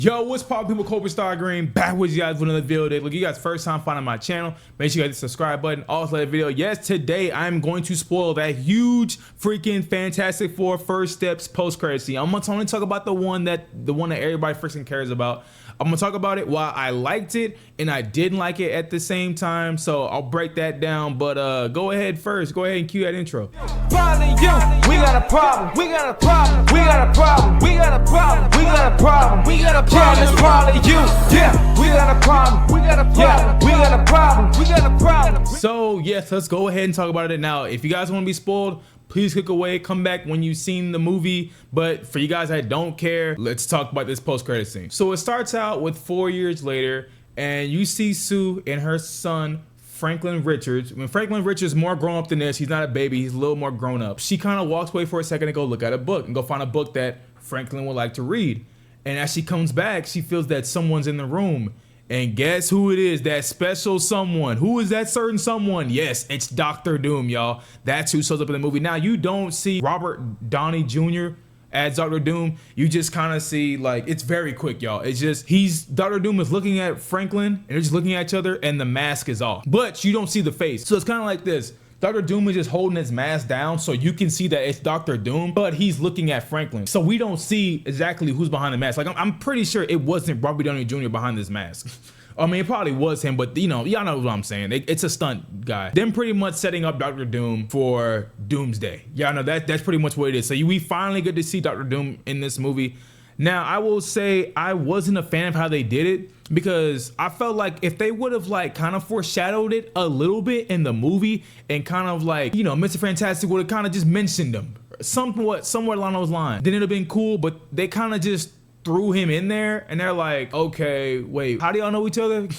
Yo, what's poppin', people? Cobra Star Green back with you guys with another video today. Look, you guys first time finding my channel, make sure you guys hit the subscribe button. Also like the video. Yes, today I'm going to spoil that huge freaking Fantastic Four first steps post credit scene. I'm gonna only talk about the one that everybody freaking cares about. I'm gonna talk about it while I liked it and I didn't like it at the same time, so I'll break that down. But go ahead first. Go ahead and cue that intro. Finally, we got a problem. We got a problem. We got a problem. We got a problem. We got a problem. We got a problem. Yeah, it's probably you. Yeah, we got a problem. We got a problem. Yeah, we got a problem. We got a problem. So yes, let's go ahead and talk about it now. If you guys want to be spoiled, please click away, come back when you've seen the movie. But for you guys that don't care, let's talk about this post-credit scene. So it starts out with 4 years later, and you see Sue and her son, Franklin Richards. When Franklin Richards is more grown up than this, he's not a baby, he's a little more grown up. She kind of walks away for a second to go look at a book and go find a book that Franklin would like to read. And as she comes back, she feels that someone's in the room. And guess who it is? That special someone. Who is that certain someone? Yes, it's Dr. Doom, y'all. That's who shows up in the movie. Now, you don't see Robert Downey Jr. as Dr. Doom. You just kind of see, like, it's very quick, y'all. It's just, Dr. Doom is looking at Franklin, and they're just looking at each other, and the mask is off. But you don't see the face. So it's kind of like this. Dr. Doom is just holding his mask down so you can see that it's Dr. Doom, but he's looking at Franklin. So we don't see exactly who's behind the mask. Like, I'm pretty sure it wasn't Robert Downey Jr. behind this mask. I mean, it probably was him, but you know, y'all know what I'm saying. It's a stunt guy. Them pretty much setting up Dr. Doom for Doomsday. Y'all know that's pretty much what it is. So we finally get to see Dr. Doom in this movie. Now, I will say I wasn't a fan of how they did it, because I felt like if they would have like kind of foreshadowed it a little bit in the movie and kind of like, you know, Mr. Fantastic would have kind of just mentioned him somewhere along those lines, then it'd have been cool. But they kind of just threw him in there and they're like, okay, wait, how do y'all know each other?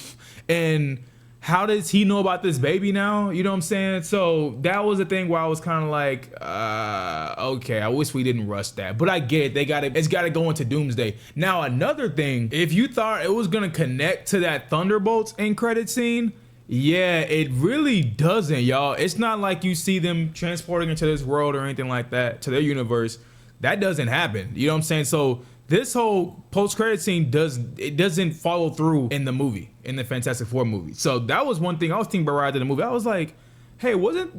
And how does he know about this baby now? You know what I'm saying? So that was the thing where I was kind of like, okay, I wish we didn't rush that. But I get it. It's got to go into Doomsday. Now, another thing, if you thought it was going to connect to that Thunderbolts end credit scene, yeah, it really doesn't, y'all. It's not like you see them transporting into this world or anything like that, to their universe. That doesn't happen. You know what I'm saying? So this whole post-credit scene doesn't follow through in the movie, in the Fantastic Four movie. So that was one thing I was thinking about right in the movie. I was like, hey, wasn't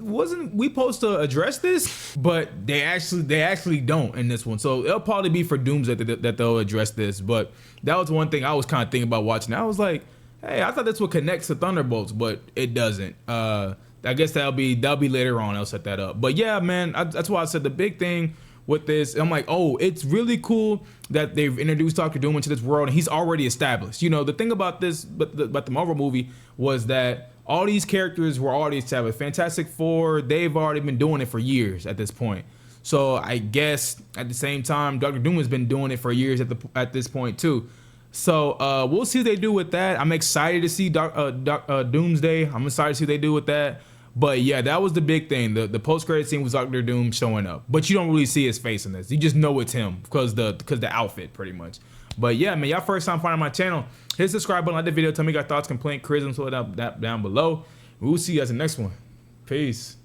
we supposed to address this? But they actually don't in this one. So it'll probably be for Doomsday that they'll address this. But that was one thing I was kind of thinking about watching. I was like, hey, I thought this would connect to Thunderbolts, but it doesn't. I guess that'll be later on. I'll set that up. But yeah, man, that's why I said the big thing with this, I'm like, oh, it's really cool that they've introduced Dr. Doom into this world and he's already established. You know, the thing about this, but the Marvel movie was that all these characters were already established. Fantastic Four, they've already been doing it for years at this point. So I guess at the same time, Dr. Doom has been doing it for years at this point too. So we'll see what they do with that. I'm excited to see Doomsday. I'm excited to see what they do with that. But yeah, that was the big thing. The post-credit scene was Dr. Doom showing up, but you don't really see his face in this. You just know it's him because the outfit, pretty much. But yeah, man, y'all first time finding my channel, hit the subscribe button, like the video, tell me your thoughts, complaint, criticism, so down below. We'll see you guys in the next one. Peace.